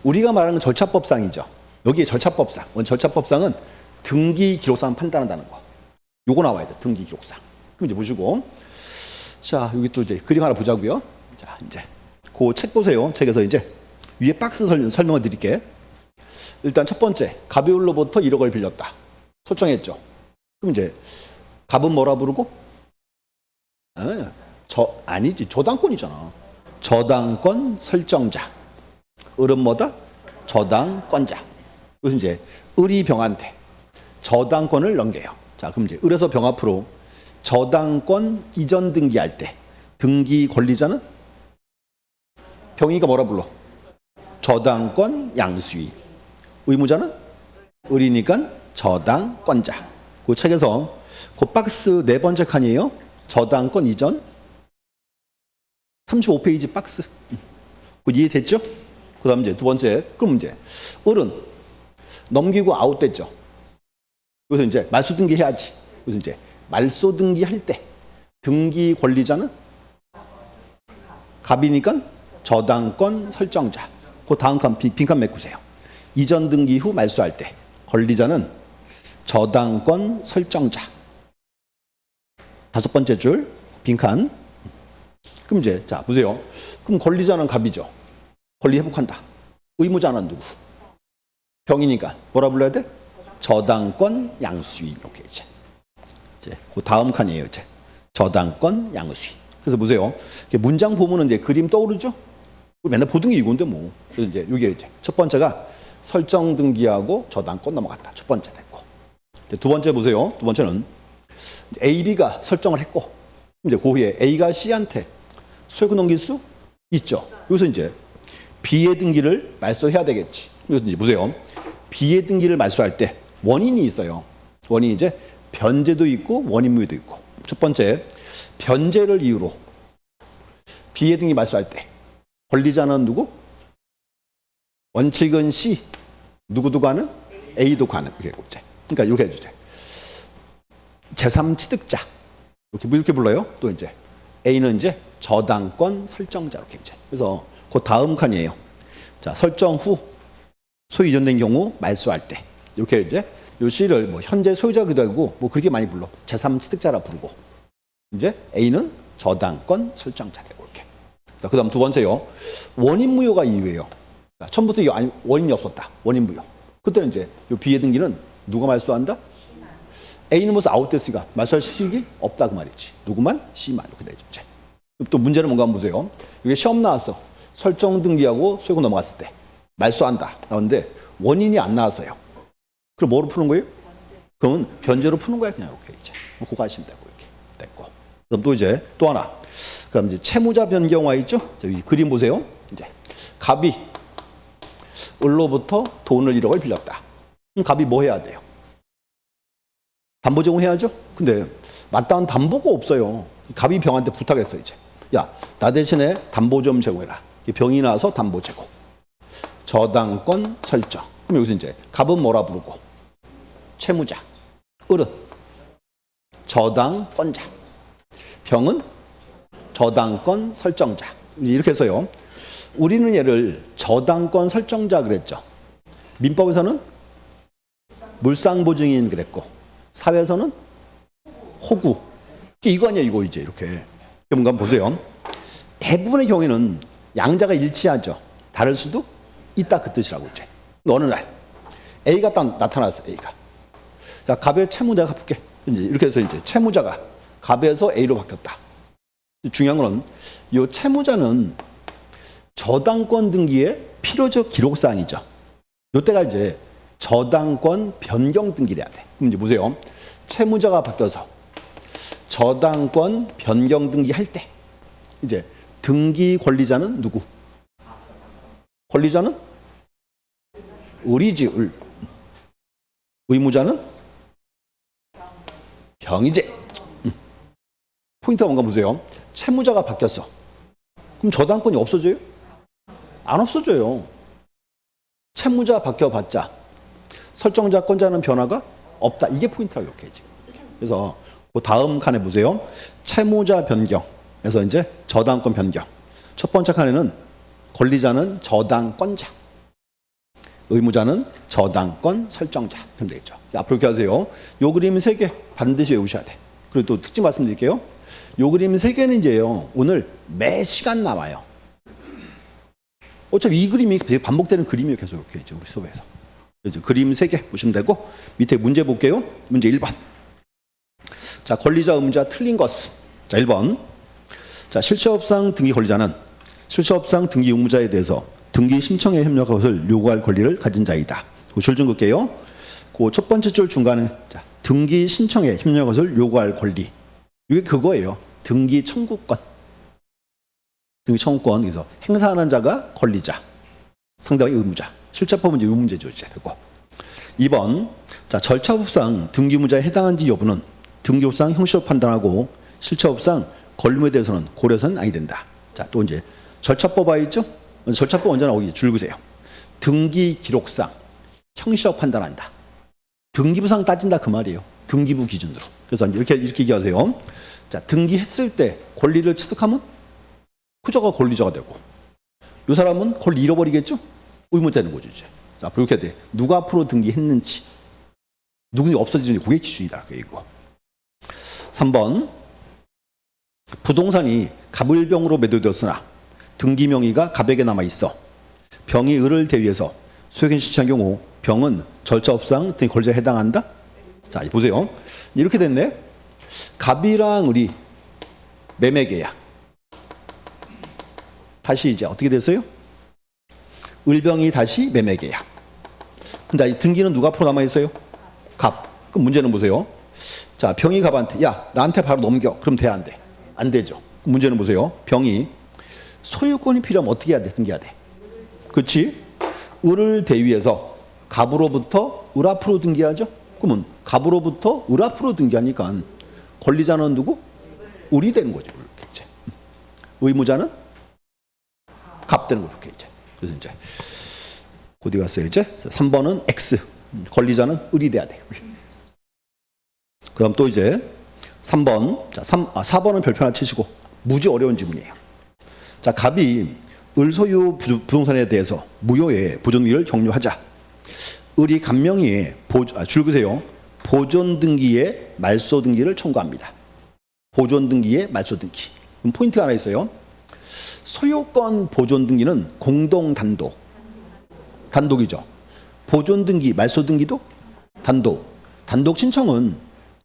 우리가 말하는 절차법상이죠. 여기에 절차법상. 절차법상은 등기 기록상 판단한다는 거. 요거 나와야 돼. 등기 기록상. 그럼 이제 보시고. 자, 여기 또 이제 그림 하나 보자고요. 자, 이제 그 책 보세요. 책에서 이제 위에 박스 설명을 드릴게. 일단 첫 번째, 갑이울로부터 1억을 빌렸다. 설정했죠. 그럼 이제 갑은 뭐라 부르고? 아니지. 저당권이잖아. 저당권 설정자. 을은 뭐다? 저당권자. 그래서 이제 을이 병한테 저당권을 넘겨요. 자, 그럼 이제 을에서 병 앞으로 저당권 이전 등기할 때 등기 권리자는 병이가 뭐라 불러? 저당권 양수위. 의무자는 을이니까 저당권자. 그 책에서 그 박스 네 번째 칸이에요. 저당권 이전 35페이지 박스. 그 이해됐죠? 그 다음 이제 두 번째. 그럼 이제 을은 넘기고 아웃됐죠. 여기서 이제 말소 등기 해야지. 그래서 이제 말소 등기 할 때 등기 권리자는 갑이니까 저당권 설정자. 그 다음 칸 빈칸 메꾸세요. 이전 등기 후 말소할 때 권리자는 저당권 설정자. 다섯 번째 줄 빈칸. 그럼 이제 자 보세요. 그럼 권리자는 갑이죠. 권리 회복한다. 의무자는 누구? 병이니까 뭐라 불러야 돼? 저당권 양수인. 이렇게 이제 그 다음 칸이에요. 이제 저당권 양수인. 그래서 보세요. 문장 보면은 이제 그림 떠오르죠? 맨날 보던 게 이건데 뭐. 그래서 이제 이게 이제 첫 번째가 설정 등기하고 저당권 넘어갔다. 첫 번째 됐고. 두 번째 보세요. 두 번째는 A, B가 설정을 했고 이제 그 후에 A가 C한테 소유권 넘길 수 있죠. 여기서 이제 B의 등기를 말소해야 되겠지. 그래서 이제 보세요. B의 등기를 말소할 때 원인이 있어요. 원인이 이제 변제도 있고 원인무효도 있고. 첫 번째 변제를 이유로 B의 등기 말소할 때 권리자는 누구? 원칙은 C. 누구도 가는? A도 가는. 그러니까 이렇게 해주세요. 제3취득자. 이렇게 불러요. 또 이제 A는 이제 저당권 설정자. 이렇게 이제. 그래서 그 다음 칸이에요. 자, 설정 후 소유 이전된 경우 말소할 때 이렇게 이제 요 C를 뭐 현재 소유자기도 하고 뭐 그렇게 많이 불러. 제3취득자라 부르고 이제 A는 저당권 설정자 되고 이렇게. 자, 그다음 두 번째요. 원인무효가 이유예요. 처음부터 이거 아니 원인이 없었다. 원인무효. 그때는 이제 요 B의 등기는 누가 말소한다? A는 벌써 아웃됐으니까 말소할 실익이 없다 그 말이지. 누구만? C만. 이렇게 되죠. 또 문제는 뭔가 한번 보세요. 이게 시험 나왔어. 설정 등기하고 소유권 넘어갔을 때 말소한다 나왔는데 원인이 안 나왔어요. 그럼 뭐로 푸는 거예요? 그러면 변제로 푸는 거야 그냥 이렇게 이제. 뭐 그거 하시면 되고 이렇게 됐고. 그럼 또 이제 또 하나. 그럼 이제 채무자 변경 와 있죠? 여기 그림 보세요. 이제 갑이 을로부터 돈을 1억을 빌렸다. 그럼 갑이 뭐 해야 돼요? 담보 제공해야죠. 근데 마땅한 담보가 없어요. 갑이 병한테 부탁했어 이제. 야, 나 대신에 담보 좀 제공해라. 병이 나서 담보 제공. 저당권 설정. 그럼 여기서 이제 갑은 뭐라 부르고? 채무자. 을은 저당권자. 병은 저당권 설정자. 이렇게 해서요. 우리는 얘를 저당권 설정자 그랬죠. 민법에서는 물상보증인 그랬고 사회에서는 호구. 이거 아니야 이거 이제 이렇게. 뭔가 한번 보세요. 대부분의 경우에는 양자가 일치하죠. 다를 수도 있다 그 뜻이라고 이제. 어느 날 A가 딱 나타났어. A가. 자, 갑의 채무 내가 갚을게. 이제 이렇게 해서 이제 채무자가 갑에서 A로 바뀌었다. 중요한 건 이 채무자는 저당권 등기의 필요적 기록 사항이죠. 이때가 이제 저당권 변경 등기를 해야 돼. 그럼 이제 보세요. 채무자가 바뀌어서 저당권 변경 등기 할 때 이제 등기 권리자는 누구? 권리자는 을이지 을. 의무자는 병이지. 포인트가 뭔가 보세요. 채무자가 바뀌었어. 그럼 저당권이 없어져요? 안 없어져요. 채무자 바뀌어봤자 설정자 권자는 변화가 없다. 이게 포인트라고 이렇게 지금. 그래서 그 다음 칸에 보세요. 채무자 변경에서 이제 저당권 변경. 첫 번째 칸에는 권리자는 저당권자, 의무자는 저당권 설정자. 그럼 되겠죠. 앞으로 이렇게 하세요. 요 그림 3개 반드시 외우셔야 돼. 그리고 또 특징 말씀드릴게요. 요 그림 3개는 이제요. 오늘 매 시간 나와요. 어차피 이 그림이 반복되는 그림이에요. 계속 이렇게 있죠. 우리 수업에서. 그림 3개 보시면 되고 밑에 문제 볼게요. 문제 1번. 자, 권리자 의무자 틀린 것은. 자, 1번. 자, 실체업상 등기 권리자는 실체업상 등기 의무자에 대해서 등기 신청에 협력할 것을 요구할 권리를 가진 자이다. 그 줄 좀 긋게요. 그 첫 번째 줄 중간에 자, 등기 신청에 협력할 것을 요구할 권리. 이게 그거예요. 등기 청구권. 등기 청구권. 그래서 행사하는 자가 권리자, 상대방이 의무자. 실체법은 이제 의문제죠. 이제 되고. 2번. 자, 절차법상 등기 의무자에 해당한지 여부는 등기법상 형식으로 판단하고 실체법상 권리무에 대해서는 고려서는 아니 된다. 자, 또 이제 절차법 알죠? 절차법 언제 나오기 줄 그세요. 등기 기록상 형식적 판단한다. 등기부상 따진다 그 말이에요. 등기부 기준으로. 그래서 이렇게 얘기하세요. 자, 등기했을 때 권리를 취득하면 후저가 권리자가 되고, 이 사람은 권리 잃어버리겠죠? 의무자는 거죠, 이제. 자, 이렇게 돼. 누가 앞으로 등기했는지, 누군지 없어지는지, 그게 기준이다. 이거. 3번. 부동산이 갑을병으로 매도되었으나 등기 명의가 갑에게 남아 있어 병이 을을 대위해서 소유권 신청한 경우 병은 절차업상 등기 권리자에 해당한다? 자, 보세요. 이렇게 됐네. 갑이랑 을이 매매계약. 다시 이제 어떻게 됐어요? 을병이 다시 매매계약. 근데 이 등기는 누가 앞으로 남아 있어요? 갑. 그럼 문제는 보세요. 자, 병이 갑한테 야, 나한테 바로 넘겨. 그럼 돼, 안 돼? 안 되죠. 문제는 보세요. 병이 소유권이 필요하면 어떻게 해야 돼? 등기해야 돼. 그렇지? 을을 대위해서 갑으로부터 을 앞으로 등기하죠? 그러면 갑으로부터 을 앞으로 등기하니까 권리자는 누구? 을이 되는 거죠. 이렇게 이제. 의무자는 갑 되는 거죠. 이렇게 이제. 그래서 이제 어디 갔어요? 이제 3번은 X. 권리자는 을이 돼야 돼요. 그다음 또 이제 3번. 자, 4번은 별표 하나 치시고 무지 어려운 질문이에요. 자, 갑이 을 소유 부동산에 대해서 무효의 보존등기를 종료하자. 을이 갑명의에 줄그세요. 보존등기의 말소등기를 청구합니다. 보존등기의 말소등기. 그럼 포인트가 하나 있어요. 소유권 보존등기는 공동단독. 단독이죠. 보존등기, 말소등기도 단독. 단독 신청은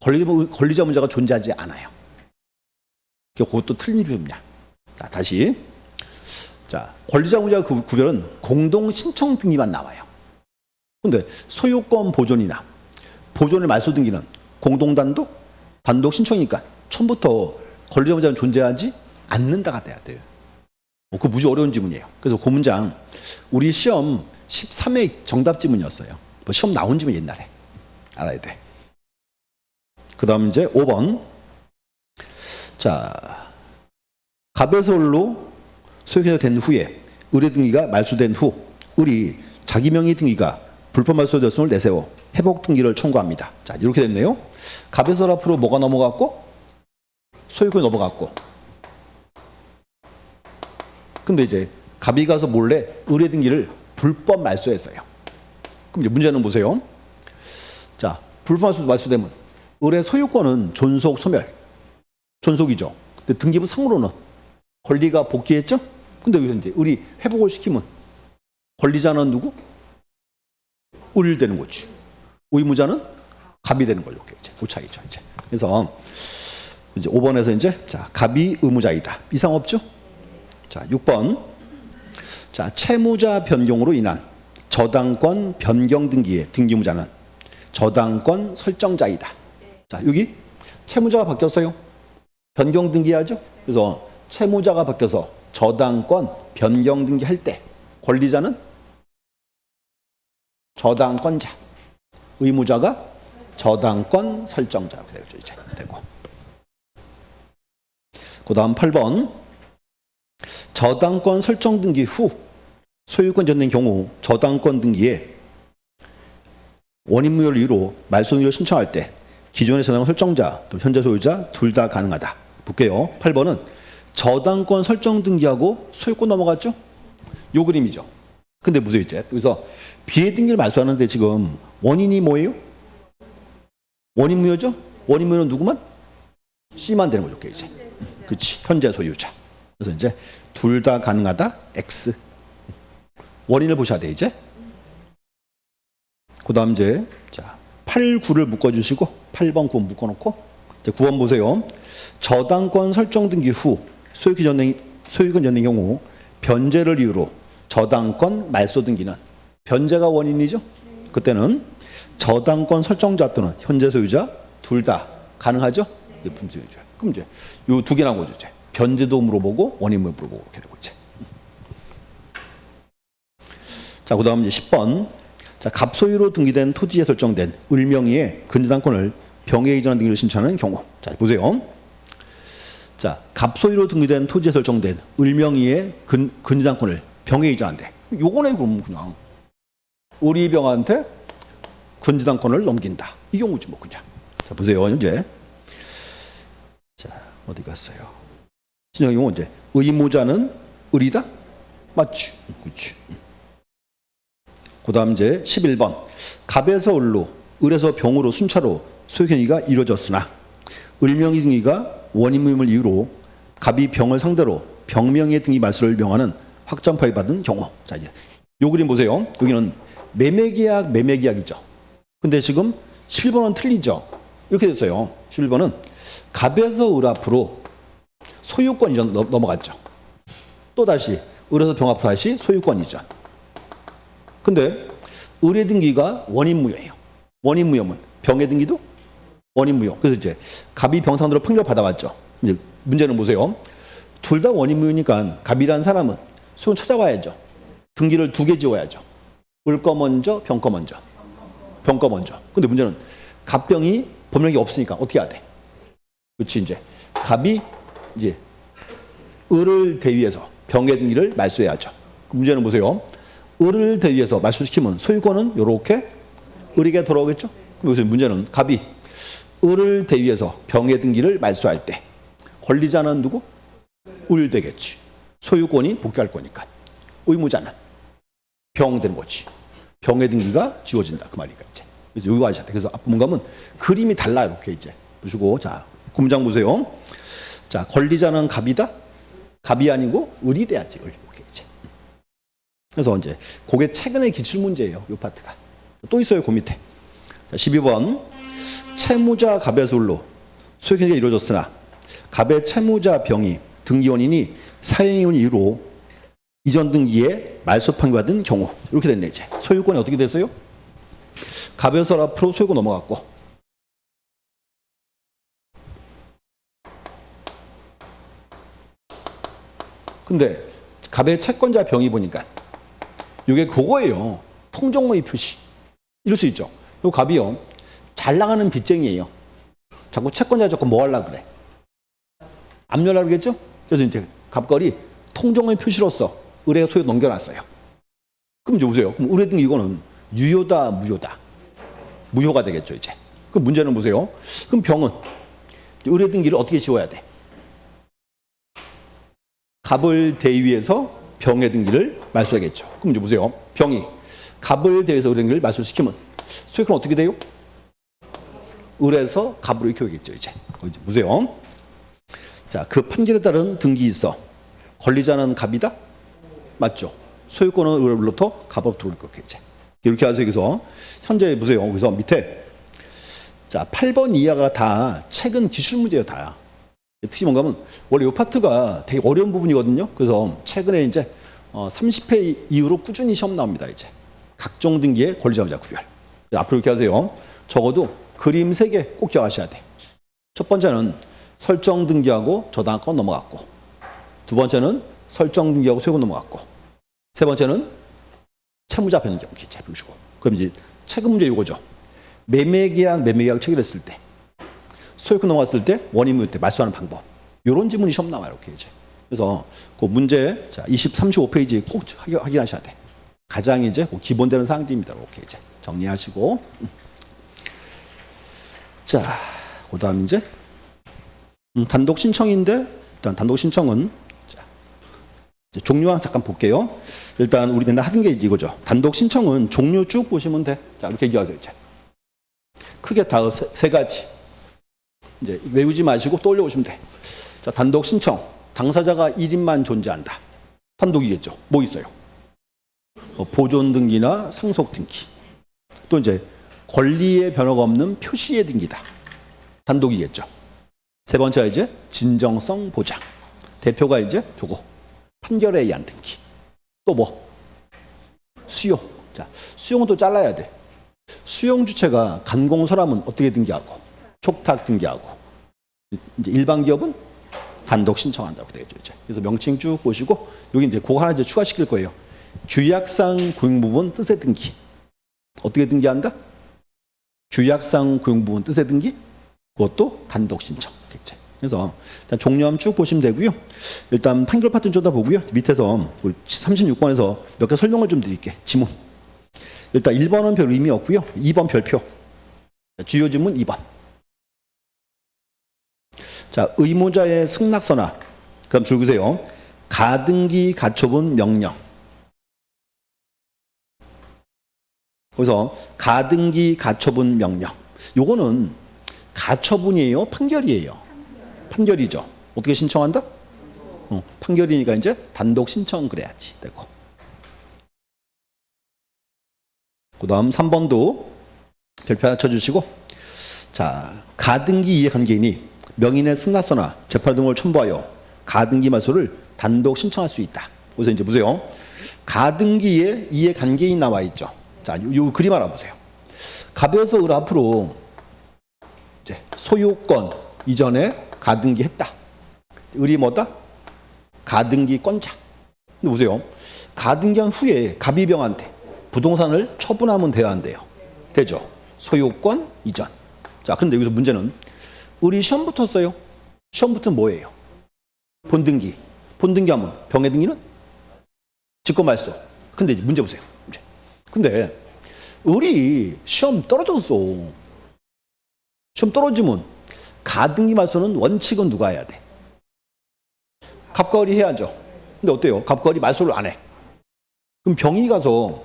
권리자 문제가 존재하지 않아요. 그것도 틀린 주입니다. 자, 다시. 자, 권리자 문제가 구별은 공동 신청 등기만 나와요. 근데 소유권 보존이나 보존의 말소 등기는 공동 단독, 단독 신청이니까 처음부터 권리자 문제는 존재하지 않는다가 돼야 돼요. 그 무지 어려운 지문이에요. 그래서 그 문장 우리 시험 13회 정답 지문이었어요. 시험 나온 지문 옛날에 알아야 돼. 그 다음 이제 5번. 자, 갑에서 을로 소유권이 된 후에 을의 등기가 말소된 후 을이 자기 명의 등기가 불법 말소되었음을 내세워 회복 등기를 청구합니다. 자, 이렇게 됐네요. 갑에서 을 앞으로 뭐가 넘어갔고 소유권이 넘어갔고, 근데 이제 갑이 가서 몰래 을의 등기를 불법 말소했어요. 그럼 이제 문제는 보세요. 자, 불법 말소되면 을의 소유권은 존속 소멸. 존속이죠. 근데 등기부 상으로는 권리가 복귀했죠? 근데 여기서 이제 을이 회복을 시키면 권리자는 누구? 을 되는 거지. 의무자는 갑이 되는 걸로 이제 그 차이죠, 이제. 그래서 이제 5번에서 이제 자, 갑이 의무자이다. 이상 없죠? 자, 6번. 자, 채무자 변경으로 인한 저당권 변경 등기의 등기무자는 저당권 설정자이다. 자, 여기 채무자가 바뀌었어요. 변경 등기하죠? 그래서 채무자가 바뀌어서 저당권 변경 등기할 때 권리자는 저당권자, 의무자가 저당권 설정자 이렇게 되죠. 이제 되고. 그다음 8번. 저당권 설정 등기 후 소유권 전된 경우 저당권 등기에 원인 무효를 이유로 말소 등기를 신청할 때 기존의 저당권 설정자 또 현재 소유자 둘 다 가능하다. 볼게요. 8번은 저당권 설정 등기하고 소유권 넘어갔죠? 요 그림이죠. 근데 무슨 이제 여기서 비해 등기를 말소하는데 지금 원인이 뭐예요? 원인 무효죠? 원인 무효는 누구만? C만 되는 거죠. 이제. 그렇지. 현재 소유자. 그래서 이제 둘 다 가능하다. X. 원인을 보셔야 돼, 이제. 그다음 이제 자, 8, 9를 묶어 주시고 8번, 9번 묶어 놓고 이제 9번 보세요. 저당권 설정 등기 후 소유권 전된 경우 변제를 이유로 저당권 말소 등기는 변제가 원인이죠. 그때는 저당권 설정자 또는 현재 소유자 둘 다 가능하죠. 그럼 이제 요 두 개 나온 거죠. 이제 변제도 물어보고 원인도 물어보고 이렇게 되고 이제. 자, 그다음 이제 10번. 자, 갑소유로 등기된 토지에 설정된 을명의의 근저당권을 병에 이전한 등기를 신청하는 경우. 자, 보세요. 자, 갑소유로 등기된 토지에 설정된 을명의의 근저당권을 병에 이전한대. 요거네 그럼 그냥 을이 병한테 근저당권을 넘긴다. 이 경우지 뭐 그냥. 자 보세요 이제. 자 어디 갔어요? 신청 경우 이제 의무자는 을이다. 맞지? 그렇지. 그다음 이제 11번 갑에서 을로 을에서 병으로 순차로 소유행위가 이루어졌으나 을명의 등기가 원인무임을 이유로 갑이 병을 상대로 병명의 등기 말소를 명하는 확정파위 받은 경우. 자 이제 요 그림 보세요. 여기는 매매계약 매매계약이죠. 근데 지금 11번은 틀리죠. 이렇게 됐어요. 11번은 갑에서 을 앞으로 소유권 이전 넘어갔죠. 또 다시 을에서 병 앞으로 다시 소유권 이전. 근데 을의 등기가 원인무효예요. 원인무효면 병의 등기도 원인무효. 그래서 이제 갑이 병 상대로 판결 받아왔죠. 이제 문제는 보세요. 둘 다 원인무효니까 갑이라는 사람은 소유권 찾아와야죠. 등기를 2개 지워야죠. 을 거 먼저, 병 거 먼저. 병 거 먼저. 근데 문제는 갑병이 법령이 없으니까 어떻게 해야 돼? 그렇지 이제 갑이 이제 을을 대위해서 병의 등기를 말소해야죠. 문제는 보세요. 을을 대위해서 말소시키면 소유권은 이렇게 을에게 돌아오겠죠. 그럼 여기서 문제는 갑이 을을 대위해서 병의 등기를 말소할 때 권리자는 누구? 을 되겠지. 소유권이 복귀할 거니까. 의무자는 병 되는 거지. 병의 등기가 지워진다 그 말이니까 이제. 그래서 여기 와야 돼. 그래서 앞부분 가면 그림이 달라 이렇게 이제 보시고 자 문장 보세요. 자 권리자는 갑이다. 갑이 아니고 을이 돼야지. 을 이렇게 이제. 그래서 이제 그게 최근의 기출 문제예요. 이 파트가 또 있어요. 그 밑에. 자, 12번 채무자 갑에서 을로 소유행위가 이루어졌으나 갑의 채무자 병이 등기원인이 사행이온 이유로 이전 등기에 말소 판결받은 경우 이렇게 됐네. 이제 소유권이 어떻게 됐어요? 갑에서 앞으로 소유권 넘어갔고 근데 갑의 채권자 병이 보니까 이게 그거예요. 통정모의 표시. 이럴 수 있죠. 요 갑이요 잘 나가는 빚쟁이에요. 자꾸 채권자 자꾸 뭐 하려고 그래? 압류하려고 그러겠죠? 그래서 이제 갑걸이 통정의 표시로서 을에 소유 넘겨놨어요. 그럼 이제 보세요. 그럼 을의 등기 이거는 유효다 무효다? 무효가 되겠죠 이제. 그 문제는 보세요. 그럼 병은 을의 등기를 어떻게 지워야 돼? 갑을 대위해서 병의 등기를 말소하겠죠. 그럼 이제 보세요. 병이 갑을 대위해서 을의 등기를 말소시키면 소유권은 어떻게 돼요? 을에서 갑으로 이렇게 오겠죠 이제. 이제 보세요. 자, 그 판결에 따른 등기 있어. 권리자는 갑이다? 맞죠? 소유권은 을로부터 갑으로 들어올 거겠지. 이렇게 해서 여기서 현재 보세요. 여기서 밑에 자 8번 이하가 다 최근 기출 문제예요. 다야. 특히 뭔가 하면 원래 이 파트가 되게 어려운 부분이거든요. 그래서 최근에 이제 30회 이후로 꾸준히 시험 나옵니다. 이제 각종 등기의 권리자자 구별. 앞으로 이렇게 하세요. 적어도 그림 3개 꼭 기억하셔야 돼. 첫 번째는 설정 등기하고 저당권 넘어갔고, 두 번째는 설정 등기하고 소유권 넘어갔고, 세 번째는 채무자 변경 잘 보시고. 그럼 이제 최근 문제 이거죠. 매매계약 체결했을 때, 소유권 넘어갔을 때 원인무효 때 말소하는 방법. 이런 지문이 시험 나와요. 이렇게 이제. 그래서 그 문제 자 35페이지 꼭 확인하셔야 돼. 가장 이제 기본되는 사항들입니다. 이렇게 이제 정리하시고. 자, 그다음 이제 단독 신청인데 일단 단독 신청은 자, 종류와 잠깐 볼게요. 일단 우리 맨날 하던 게 이거죠. 단독 신청은 종류 쭉 보시면 돼. 자, 이렇게 얘기하세요. 이제 크게 다 세 가지. 이제 외우지 마시고 떠올려 오시면 돼. 자, 단독 신청. 당사자가 1인만 존재한다. 단독이겠죠. 뭐 있어요? 보존 등기나 상속 등기. 또 이제 권리의 변화가 없는 표시의 등기다. 단독이겠죠. 세 번째가 이제 진정성 보장. 대표가 이제 저거 판결에 의한 등기. 또 뭐? 수용. 자, 수용은 또 잘라야 돼. 수용 주체가 간공서람은 어떻게 등기하고 촉탁 등기하고 이제 일반 기업은 단독 신청한다고 되겠죠. 이제. 그래서 명칭 쭉 보시고 여기 이제 그거 하나 이제 추가시킬 거예요. 규약상 고용부분 뜻의 등기. 어떻게 등기한다? 규약상 고용부분 뜻의 등기. 그것도 단독 신청. 그래서 일단 종류 한번 쭉 보시면 되고요. 일단 판결 파트는 좀 더 보고요. 밑에서 36번에서 몇 개 설명을 좀 드릴게. 지문. 일단 1번은 별 의미 없고요. 2번 별표. 주요 지문 2번. 자, 의무자의 승낙서나, 그럼 줄 그세요. 가등기 가처분 명령. 그래서 가등기 가처분 명령. 요거는 가처분이에요? 판결이에요? 판결이죠. 어떻게 신청한다? 판결이니까 이제 단독 신청 그래야지 되고. 그 다음 3번도 별표 하나 쳐주시고. 자, 가등기 이해관계인이 명인의 승낙서나 재판 등을 첨부하여 가등기 말소를 단독 신청할 수 있다. 그래서 이제 보세요. 가등기에 이해관계인 나와 있죠. 자, 요 그림 알아보세요. 갑에서 을 앞으로 이제 소유권 이전에 가등기 했다. 을이 뭐다? 가등기권자. 근데 보세요. 가등기한 후에 갑이병한테 부동산을 처분하면 돼야 한대요. 되죠? 소유권 이전. 자, 그런데 여기서 문제는 을이 시험 붙었어요. 시험 붙은 뭐예요? 본등기. 본등기 하면 병의 등기는 직권말소. 근데 이제 문제 보세요. 문제. 근데 을이 시험 떨어졌어. 시험 떨어지면 가등기 말소는 원칙은 누가 해야 돼? 갑과 을이 해야죠. 근데 어때요? 갑과 을이 말소를 안 해. 그럼 병이 가서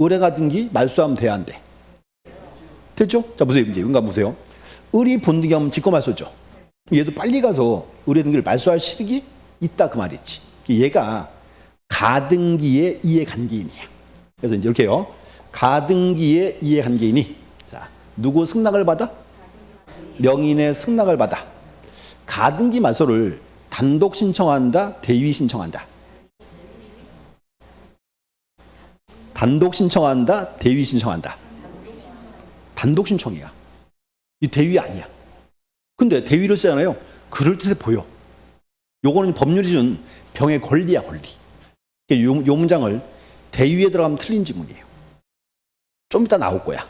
을의 가등기 말소하면 돼야 안 돼? 됐죠? 자, 보세요. 이제 뭔가 보세요. 을이 본등기 하면 직권말소죠. 얘도 빨리 가서 을의 등기를 말소할 실익이 있다 그 말이지. 얘가 가등기의 이해관계인이야. 그래서 이제 이렇게요. 가등기의 이해관계인이 자, 누구 승낙을 받아? 명인의 승낙을 받아. 가등기 말소를 단독 신청한다, 대위 신청한다. 단독 신청한다, 대위 신청한다. 단독 신청이야. 이 대위 아니야. 근데 대위를 쓰잖아요. 그럴듯해 보여. 요거는 법률이 준 병의 권리야, 권리. 요 문장을 대위에 들어가면 틀린 지문이에요. 좀 이따 나올 거야.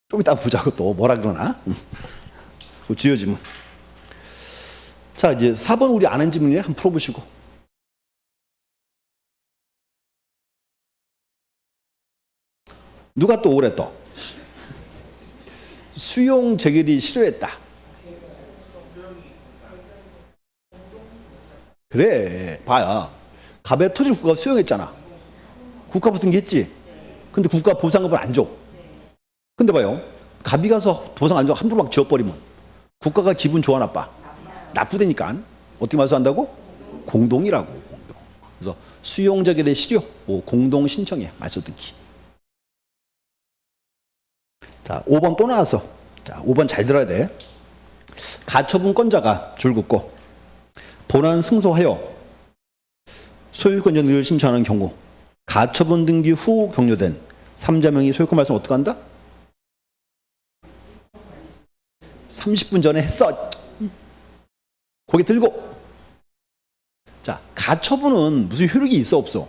좀 이따 보자고 또 뭐라 그러나. 그 주요 지문. 자, 이제 4번 우리 아는 지문이에요. 한번 풀어보시고. 누가 또 오래 또? 수용 재결이 실효했다. 그래, 봐야. 갑의 토지를 국가가 수용했잖아. 국가 붙은 게 했지. 근데 국가 보상금을 안 줘. 근데 봐요. 갑이 가서 보상 안 줘. 함부로 막 지어버리면 국가가 기분 좋아 나빠? 나쁘다니까. 어떻게 말소한다고? 공동이라고. 공동. 그래서 수용 재결의 실효, 공동 신청이야. 말소 등기. 자, 5번 또 나왔어. 자, 5번 잘 들어야 돼. 가처분권자가 줄 긋고 본안 승소하여 소유권 전등기를 신청하는 경우 가처분 등기 후 격려된 3자명의 소유권 말소는 어떻게 한다? 30분 전에 했어. 고개 들고. 자, 가처분은 무슨 효력이 있어 없어?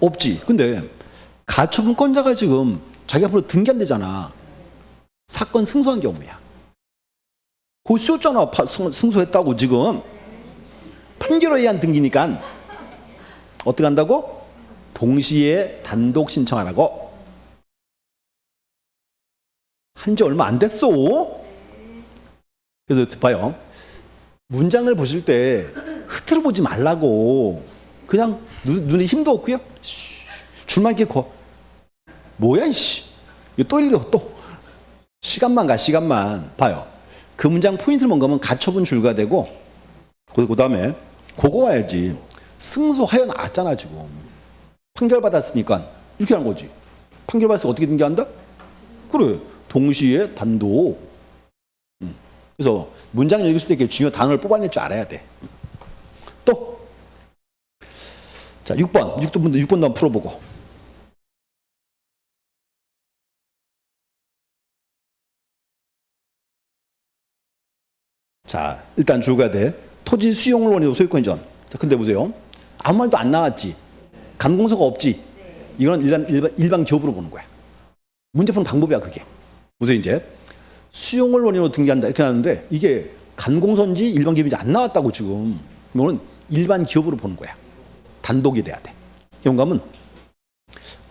없지. 근데 가처분권자가 지금 자기 앞으로 등기 안 되잖아. 사건 승소한 경우야. 그 쓰였잖아. 승소했다고 지금. 판결에 의한 등기니까 어떻게 한다고? 동시에 단독 신청하라고. 한지 얼마 안 됐어. 그래서 봐요. 문장을 보실 때 흐트러 보지 말라고. 그냥 눈에 힘도 없고요. 줄만 이렇게 뭐야 이씨. 이거 또 읽어 또. 시간만 가, 시간만. 봐요. 그 문장 포인트를 뭔가 하면 가처분 줄가 되고, 그 다음에 그거 와야지. 승소하여 나왔잖아, 지금. 판결 받았으니까. 이렇게 하는 거지. 판결 받아서 어떻게 등기한다? 그래. 동시에 단독. 그래서 문장을 읽을 때 이렇게 중요한 단어를 뽑아낼 줄 알아야 돼. 또. 자, 6번도 한번 풀어보고. 자, 일단 줄거야 돼. 토지 수용을 원해도 소유권 이전. 자, 근데 보세요. 아무 말도 안 나왔지. 간공서가 없지. 이건 일반 기업으로 보는 거야. 문제 푸는 방법이야, 그게. 보세요, 이제. 수용을 원인으로 등기한다. 이렇게 하는데, 이게 간공서인지 일반 기업인지 안 나왔다고 지금. 이거는 일반 기업으로 보는 거야. 단독이 돼야 돼. 영감은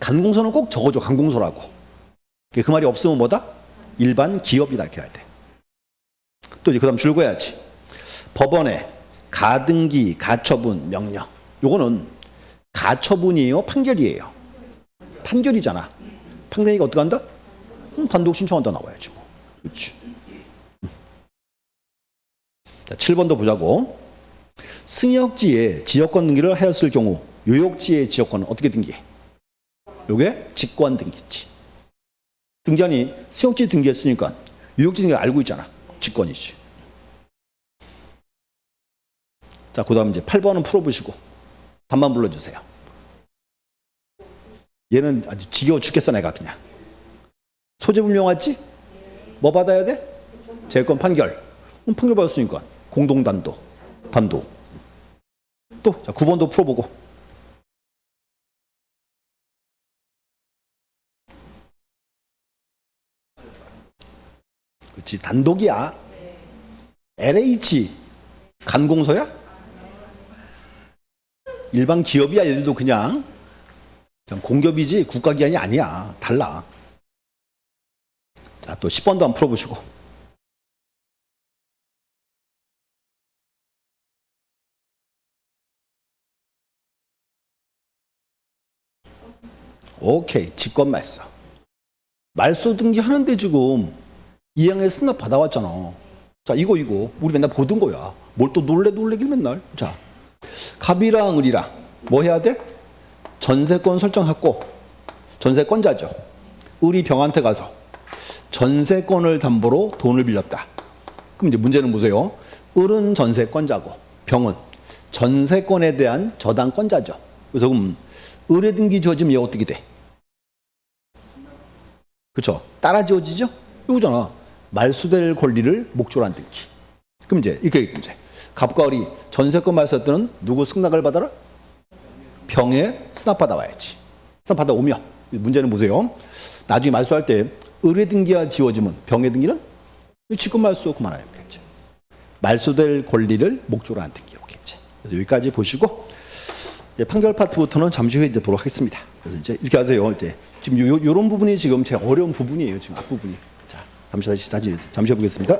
간공소는 꼭 적어줘. 간공소라고. 그 말이 없으면 뭐다? 일반 기업이다 이렇게 해야 돼. 또 이제 그다음 줄거야지. 법원의 가등기, 가처분, 명령. 요거는 가처분이에요, 판결이에요. 판결이잖아. 판결이니까 어떻게 한다? 단독 신청한다 나와야지 뭐. 그렇지. 자, 7번도 보자고. 승역지에 지역권 등기를 하였을 경우 요역지의 지역권은 어떻게 등기해? 요게 직권 등기지. 등기하니 승역지 등기했으니까 요역지 등기 알고 있잖아. 직권이지. 자, 그 다음 이제 8번은 풀어보시고 답만 불러주세요. 얘는 아주 지겨워 죽겠어 내가 그냥. 소재불명하지? 뭐 받아야 돼? 재건 판결. 판결 받았으니까 공동단도, 단도. 또 자, 9번도 풀어보고. 그렇지, 단독이야. LH 간공소야? 일반 기업이야. 얘들도 그냥 공기업이지 국가기관이 아니야. 달라. 자, 또 10번도 한번 풀어보시고. 오케이. 직권 말소. 말소 등기 하는데 지금 이행에 승낙 받아왔잖아. 자, 이거 우리 맨날 보던 거야. 뭘 또 놀래길 맨날. 자, 갑이랑 을이랑 뭐 해야 돼? 전세권 설정하고, 전세권자죠. 을이 병한테 가서 전세권을 담보로 돈을 빌렸다. 그럼 이제 문제는 보세요. 을은 전세권자고 병은 전세권에 대한 저당권자죠. 그래서 그럼 을의 등기 지어지면 얘 어떻게 돼? 그렇죠? 따라 지어지죠? 이거잖아. 말소될 권리를 목적으로 한 등기. 그럼 이제 이게 이제 갑과 을이 전세권 말소할 때는 누구 승낙을 받아라? 병에 수납받아 와야지. 수납받아 오면 문제는 보세요. 나중에 말소할 때 을의 등기가 지워지면 병의 등기는 직권 말소 그만해요. 말소될 권리를 목적으로 한 등기. 이렇게 이제 여기까지 보시고 이제 판결 파트부터는 잠시 후에 이제 보도록 하겠습니다. 그래서 이제 이렇게 하세요. 이제 지금 요런 부분이 지금 제일 어려운 부분이에요. 지금 앞부분이. 자, 잠시 보겠습니다.